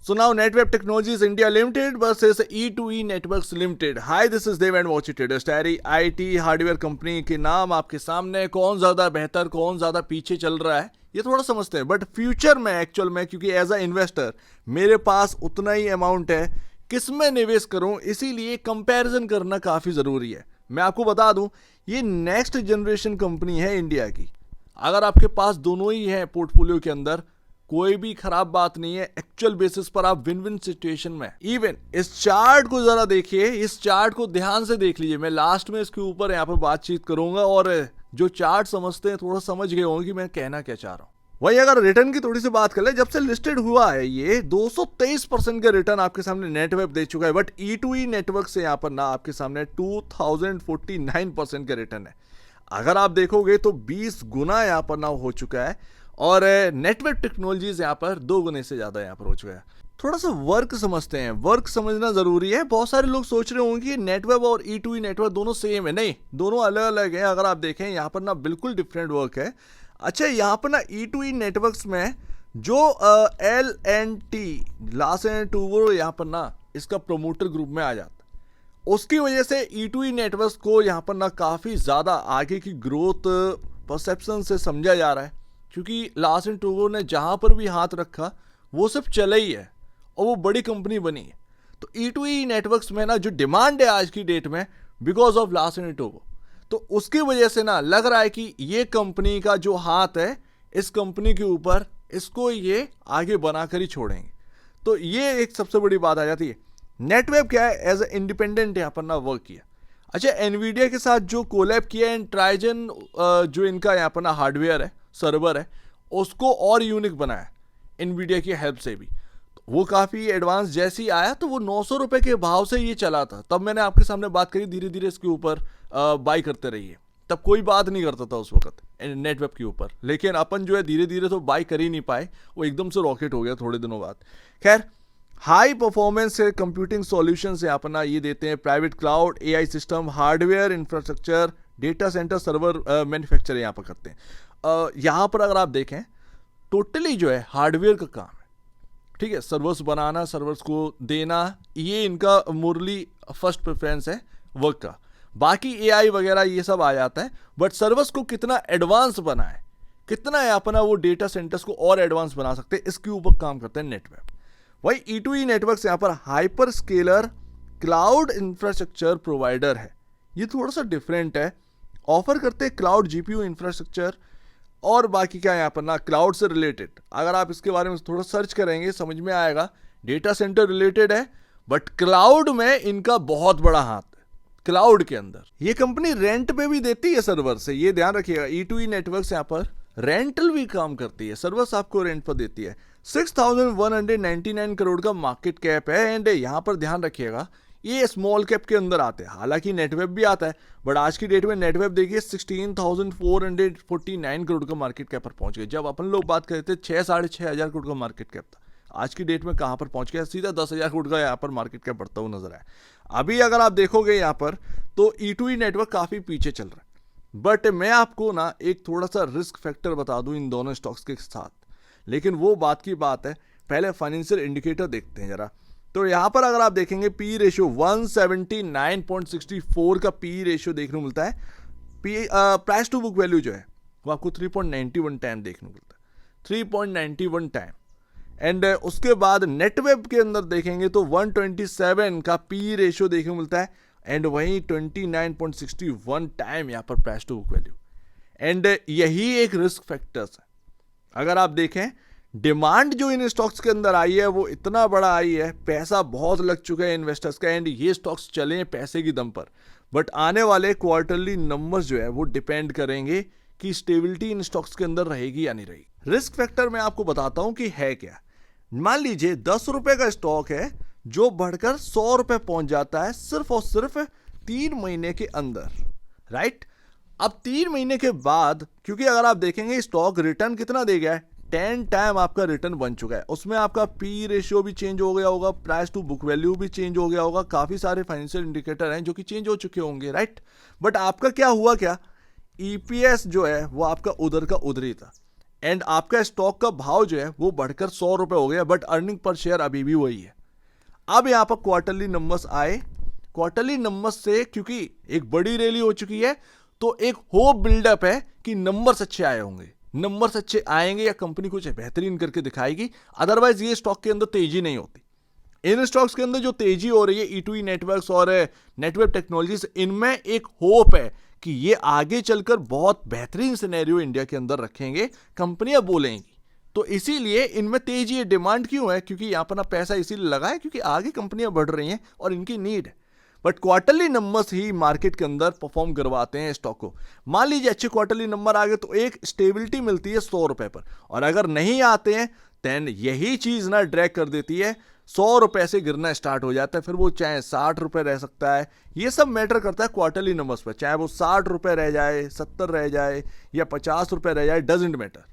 So now NetWeb Technologies India Limited versus E2E Networks Limited. Hi, this is Dev and watch it traders diary. IT hardware company के नाम आपके सामने, कौन ज़्यादा बेहतर कौन ज़्यादा पीछे चल रहा है ये थोड़ा समझते हैं। बट फ्यूचर में एक्चुअल में, क्योंकि एज अ इन्वेस्टर मेरे पास उतना ही अमाउंट है, किस में निवेश करूं, इसीलिए कंपैरिजन करना काफ़ी ज़रूरी है। मैं आपको बता दूं, ये नेक्स्ट जनरेशन कंपनी है इंडिया की। अगर आपके पास दोनों ही है पोर्टफोलियो के अंदर, कोई भी खराब बात नहीं है। एक्चुअल बेसिस पर आप विन विन सिचुएशन में। इवन इस चार्ट को जरा देखिए, इस चार्ट को ध्यान से देख लीजिए। मैं लास्ट में इसके ऊपर यहाँ पर बातचीत करूंगा और जो चार्ट समझते हैं थोड़ा समझ गए होंगे कि मैं कहना क्या चाह रहा हूँ। वही अगर रिटर्न की थोड़ी सी बात कर ले, जब से लिस्टेड हुआ है ये 223% का रिटर्न आपके सामने नेटवेब दे चुका है। बट E2E नेटवर्क से यहाँ पर ना आपके सामने 2049% का रिटर्न है। अगर आप देखोगे तो 20 गुना यहाँ पर ना हो चुका है और नेटवर्क टेक्नोलॉजीज यहाँ पर 2 गुने से ज्यादा यहाँ पर हो चुका है। थोड़ा सा वर्क समझते हैं, वर्क समझना जरूरी है। बहुत सारे लोग सोच रहे होंगे कि नेटवर्क और E2E नेटवर्क दोनों सेम है। नहीं, दोनों अलग अलग है। अगर आप देखें यहाँ पर ना बिल्कुल डिफरेंट वर्क है। अच्छा, यहाँ पर ना E2E नेटवर्क्स में जो L&T लास्ट एंड टूवो यहाँ पर ना इसका प्रोमोटर ग्रुप में आ जाता है, उसकी वजह से E2E नेटवर्क्स को यहाँ पर ना काफ़ी ज़्यादा आगे की ग्रोथ परसेप्शन से समझा जा रहा है। क्योंकि लास्ट एंड टूवो ने जहाँ पर भी हाथ रखा वो सब चला ही है और वो बड़ी कंपनी बनी है। तो E2E नेटवर्क्स में ना जो डिमांड है आज की डेट में, बिकॉज ऑफ लास्ट एंड टूवो, तो उसकी वजह से ना लग रहा है कि ये कंपनी का जो हाथ है इस कंपनी के ऊपर, इसको ये आगे बनाकर ही छोड़ेंगे। तो ये एक सबसे बड़ी बात आ जाती है। नेटवेब क्या है, एज ए इंडिपेंडेंट यहाँ पर ना वर्क किया। अच्छा, एनवीडिया के साथ जो कोलैब किया एंड ट्राइजन जो इनका यहाँ पर ना हार्डवेयर है, सर्वर है, उसको और यूनिक बनाया एनवीडिया की हेल्प से भी। तो वो काफ़ी एडवांस जैसे ही आया तो वो 900 रुपये के भाव से ये चला था। तब मैंने आपके सामने बात करी, धीरे धीरे इसके ऊपर बाई करते रहिए। तब कोई बात नहीं करता था उस वक्त नेटवेब के ऊपर, लेकिन अपन जो है धीरे धीरे तो बाई कर ही नहीं पाए, वो एकदम से रॉकेट हो गया थोड़े दिनों बाद। खैर, हाई परफॉर्मेंस कंप्यूटिंग सॉल्यूशंस यहाँ पर ना ये देते हैं। Private cloud, AI system, hardware infrastructure, data centre, server manufacture यहाँ पर करते हैं। यहाँ पर अगर आप देखें टोटली जो है हार्डवेयर का काम है। ठीक है, सर्वर्स बनाना, सर्वर्स को देना, ये इनका मोरली फर्स्ट प्रेफरेंस है वर्क का। बाकी AI वगैरह ये सब आ जाता है, बट सर्वर्स को कितना एडवांस बनाए, कितना है अपना वो डेटा सेंटर्स को और एडवांस बना सकते हैं, इसके ऊपर काम करते हैं नेटवेब। वही E2E नेटवर्क्स यहाँ पर hyper scalar cloud infrastructure provider है। ये थोड़ा सा डिफरेंट है, ऑफर करते हैं क्लाउड GPU इंफ्रास्ट्रक्चर और बाकी क्या यहाँ पर ना क्लाउड से रिलेटेड। अगर आप इसके बारे में थोड़ा सर्च करेंगे समझ में आएगा। डेटा सेंटर रिलेटेड है, बट क्लाउड में इनका बहुत बड़ा हाथ है। क्लाउड के अंदर ये कंपनी रेंट पे भी देती है सर्वर से, ये ध्यान रखिएगा। E2E नेटवर्क्स यहाँ पर रेंटल भी काम करती है, सर्वर्स आपको रेंट पर देती है। 6199 करोड़ का मार्केट कैप है एंड यहाँ पर ध्यान रखिएगा ये स्मॉल कैप के अंदर आते हैं। हालांकि नेटवेब भी आता है, बट आज की डेट में नेटवेब देखिए 16,449 करोड़ का मार्केट कैप पर पहुंच गए। जब अपन लोग बात करते थे 6-6,500 करोड़ का मार्केट कैप था, आज की डेट में कहां पर पहुंच गया, सीधा 10,000 करोड़ का यहाँ पर मार्केट कैप बढ़ता हुआ नजर आया। अभी अगर आप देखोगे यहाँ पर तो E2E नेटवर्क काफी पीछे चल रहा है। बट मैं आपको ना एक थोड़ा सा रिस्क फैक्टर बता दूं इन दोनों स्टॉक्स के साथ, लेकिन वो बात की बात है। पहले फाइनेंशियल इंडिकेटर देखते हैं जरा। तो यहाँ पर अगर आप देखेंगे पी रेशियो 179.64 का पी रेशियो देखने को मिलता है। प्राइस टू बुक वैल्यू जो है वो आपको 3.91 टाइम देखने को मिलता है, 3.91 टाइम। एंड उसके बाद नेटवेब के अंदर देखेंगे तो 127 का पी रेशियो देखने को मिलता है एंड वहीं 29.61 टाइम यहाँ पर price to book value. And यही एक रिस्क फैक्टर्स है। अगर आप देखें डिमांड जो इन स्टॉक्स के अंदर आई है वो इतना बड़ा आई है, पैसा बहुत लग चुका है इन्वेस्टर्स का एंड ये स्टॉक्स चले हैं पैसे की दम पर। बट आने वाले क्वार्टरली नंबर्स जो है वो डिपेंड करेंगे कि स्टेबिलिटी इन स्टॉक्स के अंदर रहेगी या नहीं रहेगी। रिस्क फैक्टर मैं आपको बताता हूं कि है क्या। मान लीजिए 10 रुपए का स्टॉक है जो बढ़कर 100 रुपए पहुंच जाता है सिर्फ और सिर्फ 3 महीने के अंदर, राइट। अब 3 महीने के बाद, क्योंकि अगर आप देखेंगे स्टॉक रिटर्न कितना दे गया है, 10 टाइम आपका रिटर्न बन चुका है। उसमें आपका पी रेशियो भी चेंज हो गया होगा, प्राइस टू बुक वैल्यू भी चेंज हो गया होगा, काफी सारे फाइनेंशियल इंडिकेटर हैं जो कि चेंज हो चुके होंगे, राइट। बट आपका क्या हुआ, क्या EPS जो है वो आपका उधर का उधर ही था। एंड आपका स्टॉक का भाव जो है वो बढ़कर 100 रुपए हो गया, बट अर्निंग पर शेयर अभी भी वही है। अब यहां पर क्वार्टरली नंबर्स आए, क्वार्टरली नंबर्स से क्योंकि एक बड़ी रैली हो चुकी है तो एक होप बिल्डअप है कि नंबर्स अच्छे आए होंगे, नंबर्स अच्छे आएंगे या कंपनी कुछ बेहतरीन करके दिखाएगी, अदरवाइज ये स्टॉक के अंदर तेजी नहीं होती। इन स्टॉक्स के अंदर जो तेजी हो रही है E2E नेटवर्क्स और नेटवर्क टेक्नोलॉजीज, इनमें एक होप है कि ये आगे चलकर बहुत बेहतरीन सिनेरियो इंडिया के अंदर रखेंगे, कंपनियां बोलेंगी। तो इसीलिए इनमें तेजी है। डिमांड क्यों है? क्योंकि यहां पर ना पैसा इसीलिए लगा है क्योंकि आगे कंपनियां बढ़ रही हैं और इनकी नीड है। But quarterly numbers he market के अंदर परफॉर्म करवाते हैं स्टॉक को। मान लीजिए अच्छे क्वार्टरली नंबर आ गए तो एक स्टेबिलिटी मिलती है 100 रुपए पर, और अगर नहीं आते हैं देन यही चीज ना ड्रैग कर देती है, 100 रुपए से गिरना स्टार्ट हो जाता है। फिर वो चाहे 60 रुपए रह सकता है, ये सब मैटर करता है क्वार्टरली नंबर्स पर। चाहे वो 60 रुपए रह जाए, 70 रह जाए या 50 रुपए रह जाए, डजेंट मैटर।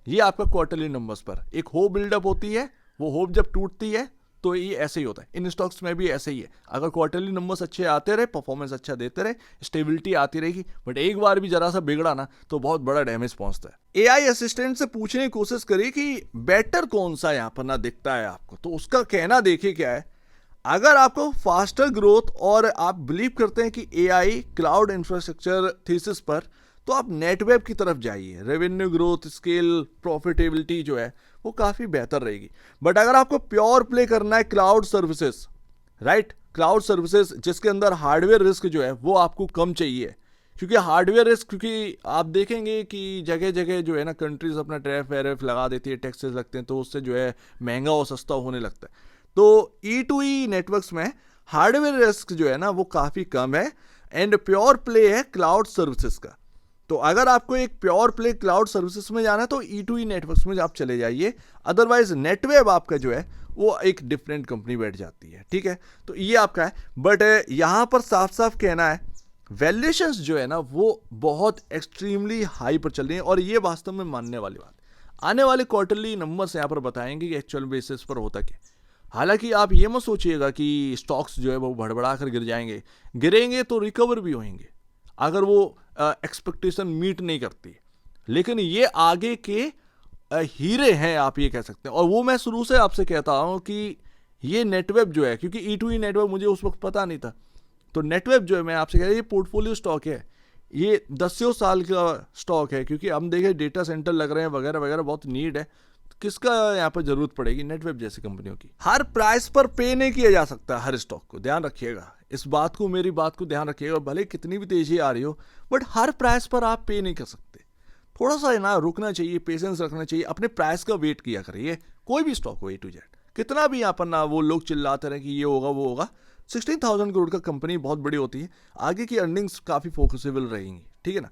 ये आपका क्वार्टरली नंबर्स पर एक होप बिल्डअप होती है, वो होप जब टूटती है तो ये ऐसे ही होता है। इन स्टॉक्स में भी ऐसे ही है, अगर क्वार्टरली नंबर्स अच्छे आते रहे, परफॉर्मेंस अच्छा देते रहे, स्टेबिलिटी आती रहेगी, बट एक बार भी जरा सा बिगड़ा ना तो बहुत बड़ा डैमेज पहुंचता है। एआई असिस्टेंट से पूछने की कोशिश करिए कि बेटर कौन सा यहां पर ना दिखता है आपको, तो उसका कहना देखिए क्या है। अगर आपको फास्टर ग्रोथ और आप बिलीव करते हैं कि एआई क्लाउड इंफ्रास्ट्रक्चर थीसिस पर, तो आप नेटवेब की तरफ जाइए। रेवेन्यू ग्रोथ, स्केल, प्रॉफिटेबिलिटी जो है वो काफ़ी बेहतर रहेगी। बट अगर आपको प्योर प्ले करना है cloud services, right, cloud services जिसके अंदर हार्डवेयर रिस्क जो है वो आपको कम चाहिए, क्योंकि हार्डवेयर रिस्क, क्योंकि आप देखेंगे कि जगह जगह जो है ना कंट्रीज अपना टैरिफ वैरिफ लगा देती है, टैक्सेस लगते हैं, तो उससे जो है महंगा और सस्ता होने लगता है। तो E2E नेटवर्क्स में हार्डवेयर रिस्क जो है ना वो काफ़ी कम है एंड प्योर प्ले है क्लाउड सर्विसेज का। तो अगर आपको एक प्योर प्ले क्लाउड सर्विसेज में जाना है तो E2E नेटवर्क्स में आप चले जाइए, अदरवाइज नेटवेब आपका जो है वो एक डिफरेंट कंपनी बैठ जाती है, ठीक है। तो ये आपका है, बट यहां पर साफ साफ कहना है वैल्यूएशंस जो है ना वो बहुत एक्सट्रीमली हाई पर चल रही है, और ये वास्तव में मानने वाली बात। आने वाले क्वार्टरली नंबर्स यहां पर बताएंगे कि एक्चुअल बेसिस पर होता क्या। हालांकि आप ये मत सोचिएगा कि स्टॉक्स जो है वो भड़बड़ा कर गिर जाएंगे, गिरेंगे तो रिकवर भी होंगे अगर वो एक्सपेक्टेशन मीट नहीं करती, लेकिन ये आगे के हीरे हैं आप ये कह सकते हैं। और वो मैं शुरू से आपसे कहता हूं कि ये नेटवेब जो है, क्योंकि E2E नेटवर्क मुझे उस वक्त पता नहीं था, तो नेटवेब जो है मैं आपसे कह रहा हूं ये पोर्टफोलियो स्टॉक है, ये 10 साल का स्टॉक है, क्योंकि हम देखें डेटा सेंटर लग रहे हैं वगैरह वगैरह, बहुत नीड है, किसका यहाँ पर जरूरत पड़ेगी? नेटवेब जैसी कंपनियों की। हर प्राइस पर पे नहीं किया जा सकता हर स्टॉक को, ध्यान रखिएगा इस बात को, मेरी बात को ध्यान रखिएगा। भले कितनी भी तेजी आ रही हो, बट हर प्राइस पर आप पे नहीं कर सकते। थोड़ा सा ना रुकना चाहिए, पेशेंस रखना चाहिए, अपने प्राइस का वेट किया करिए। कोई भी स्टॉक हो A to Z, कितना भी यहाँ पर ना वो लोग चिल्लाते रहे कि ये होगा वो होगा, 16,000 करोड़ का कंपनी बहुत बड़ी होती है, आगे की अर्निंग्स काफ़ी फोकसेबल रहेंगी, ठीक है ना।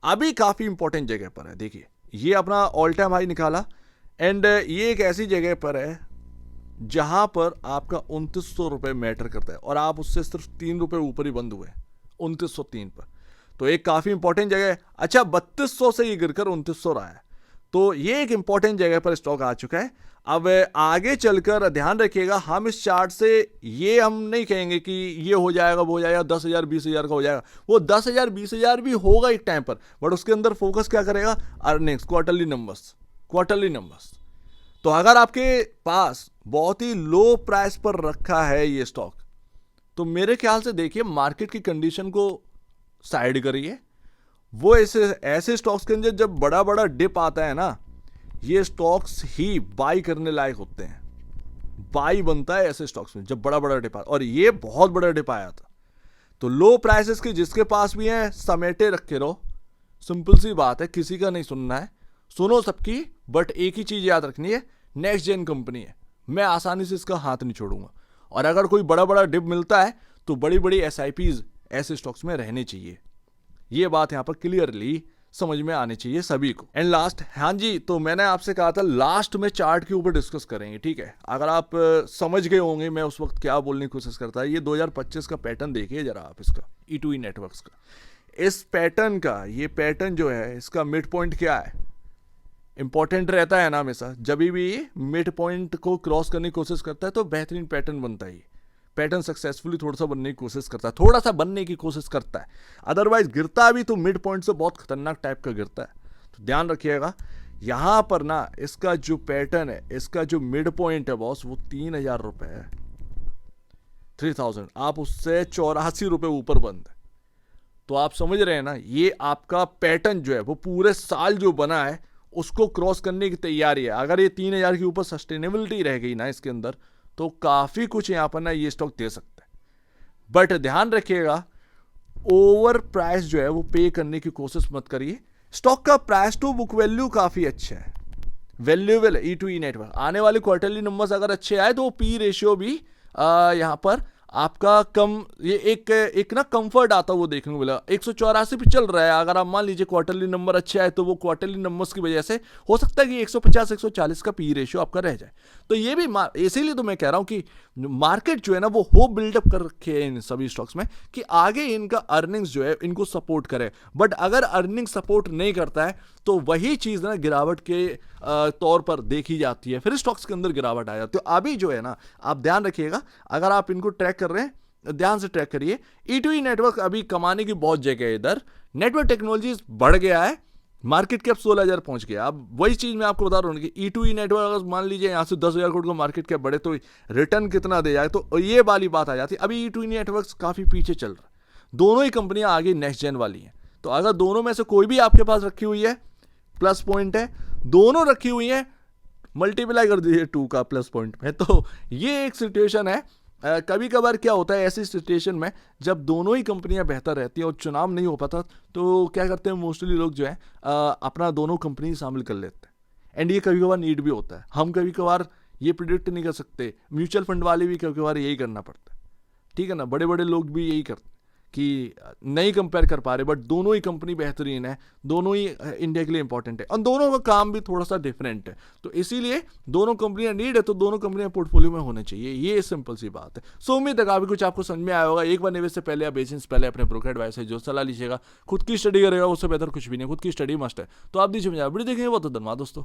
अभी काफ़ी इंपॉर्टेंट जगह पर है, देखिए ये अपना ऑल टाइम हाई निकाला, एंड ये एक ऐसी जगह पर है जहां पर आपका 2900 रुपये मैटर करता है, और आप उससे सिर्फ 3 रुपये ऊपर ही बंद हुए 2903 पर, तो एक काफ़ी इंपॉर्टेंट जगह है। अच्छा 3200 से ये गिरकर 2900 रहा है, तो ये एक इंपॉर्टेंट जगह पर स्टॉक आ चुका है। अब आगे चलकर ध्यान रखिएगा, हम इस चार्ट से ये हम नहीं कहेंगे कि ये हो जाएगा वो हो जाएगा, 10,000 20,000 का हो जाएगा, वो 10,000 20,000 भी होगा एक टाइम पर, बट उसके अंदर फोकस क्या करेगा? Earnings, quarterly numbers, quarterly numbers. तो अगर आपके पास बहुत ही लो प्राइस पर रखा है ये स्टॉक, तो मेरे ख्याल से देखिए मार्केट की कंडीशन को साइड करिए। वो ऐसे स्टॉक्स के अंदर जब बड़ा बड़ा डिप आता है ना, ये स्टॉक्स ही बाई करने लायक होते हैं, बाई बनता है ऐसे स्टॉक्स में जब बड़ा बड़ा डिप आता, और ये बहुत बड़ा डिप आया था। तो लो प्राइसेस के जिसके पास भी हैं समेटे रखे रहो, सिंपल सी बात है, किसी का नहीं सुनना है, सुनो सबकी, बट एक ही चीज याद रखनी है, नेक्स्ट जेन कंपनी है, मैं आसानी से इसका हाथ नहीं छोड़ूंगा। और अगर कोई बड़ा बड़ा डिप मिलता है तो बड़ी बड़ी SIPs ऐसे स्टॉक्स में रहने चाहिए, ये बात यहां पर क्लियरली समझ में आनी चाहिए सभी को। एंड लास्ट, हाँ जी, तो मैंने आपसे कहा था लास्ट में चार्ट के ऊपर डिस्कस करेंगे, ठीक है। अगर आप समझ गए होंगे मैं उस वक्त क्या बोलने की कोशिश करता है, ये 2025 का पैटर्न देखिए जरा आप इसका, E2E नेटवर्क्स का, इस पैटर्न का, ये पैटर्न जो है इसका मिड पॉइंट क्या है? इंपॉर्टेंट रहता है ना हमेशा, जब भी मिड पॉइंट को क्रॉस करने की कोशिश करता है तो बेहतरीन पैटर्न बनता है। पैटर्न सक्सेसफुली थोड़ा सा बनने की कोशिश करता है, थोड़ा सा बनने की कोशिश करता है, अदरवाइज गिरता भी तो मिड पॉइंट से बहुत खतरनाक टाइप का गिरता है। तो ध्यान रखिएगा, यहाँ पर ना इसका जो पैटर्न है, इसका जो मिड पॉइंट है बॉस, वो 3,000 रुपये है, 3000। आप उससे 84 रुपये ऊपर बंद है। तो आप समझ रहे हैं ना, ये आपका पैटर्न जो है वो पूरे साल जो बना है उसको क्रॉस करने की तैयारी है। अगर ये 3,000 के ऊपर सस्टेनेबिलिटी रह गई ना इसके अंदर, तो काफ़ी कुछ यहाँ पर ना ये स्टॉक दे सकता है। बट ध्यान रखिएगा, ओवर प्राइस जो है वो पे करने की कोशिश मत करिए। स्टॉक का प्राइस टू बुक वैल्यू काफ़ी अच्छा है, वैल्यूएबल है। E2E नेटवर्क आने वाले क्वार्टरली नंबर्स अगर अच्छे आए तो पी रेशियो भी यहाँ पर आपका कम, ये एक ना कंफर्ट आता है वो देखने को मिला। 184 पे चल रहा है। अगर आप मान लीजिए क्वार्टरली नंबर अच्छे आए तो वो क्वार्टरली नंबर्स की वजह से हो सकता है कि 150 140 का पी रेशियो आपका रह जाए। तो ये भी इसीलिए तो मैं कह रहा हूँ कि मार्केट जो है ना वो होप बिल्डअप कर रखे है इन सभी स्टॉक्स में कि आगे इनका अर्निंग्स जो है इनको सपोर्ट करे। बट अगर अर्निंग सपोर्ट नहीं करता है तो वही चीज़ ना गिरावट के तौर पर देखी जाती है, फिर स्टॉक्स के अंदर गिरावट आ जाती है। तो अभी जो है ना आप ध्यान रखिएगा, अगर आप इनको ट्रैक कर रहे हैं ध्यान से ट्रैक करिए। E2E नेटवर्क अभी कमाने की बहुत जगह है इधर। नेटवर्क टेक्नोलॉजीज बढ़ गया है, मार्केट कैप 16,000 पहुंच गया। अब वही चीज मैं आपको बता रहा हूँ कि E2E नेटवर्क अगर मान लीजिए यहाँ से 10,000 करोड़ का मार्केट कैप बढ़े तो रिटर्न कितना दे जाए, तो ये वाली बात आ जाती है। अभी E2E नेटवर्क काफी पीछे चल रहा है। दोनों ही कंपनियां आगे नेक्स्ट जेन वाली हैं, तो अगर दोनों में से कोई भी आपके पास रखी हुई है प्लस पॉइंट है, दोनों रखी हुई है मल्टीप्लाई कर दीजिए 2 का प्लस पॉइंट में। तो ये एक सिचुएशन है। कभी कभार क्या होता है ऐसी सिचुएशन में जब दोनों ही कंपनियां बेहतर रहती हैं और चुनाव नहीं हो पाता, तो क्या करते हैं मोस्टली लोग जो है अपना दोनों कंपनी शामिल कर लेते हैं। एंड ये कभी कभार नीड भी होता है। हम कभी कभार ये प्रिडिक्ट नहीं कर सकते, म्यूचुअल फंड वाले भी कभी कभार यही करना पड़ता है, ठीक है ना। बड़े बड़े लोग भी यही करते हैं कि नहीं कंपेयर कर पा रहे, बट दोनों ही कंपनी बेहतरीन है, दोनों ही इंडिया के लिए इंपॉर्टेंट है और दोनों का काम भी थोड़ा सा डिफरेंट है। तो इसीलिए दोनों कंपनियां नीड है तो दोनों कंपनियां पोर्टफोलियो में होने चाहिए, ये सिंपल सी बात है। सो उम्मीद है काफी कुछ आपको समझ में आया होगा। एक बार निवेश से पहले या बेचने से पहले अपने ब्रोकर एडवाइस से जो सलाह लीजिएगा, खुद की स्टडी करेगा उससे बेहतर कुछ भी नहीं, खुद की स्टडी मस्ट है। तो आप दीजिए मुझे वीडियो देखेंगे, बहुत धन्यवाद दोस्तों।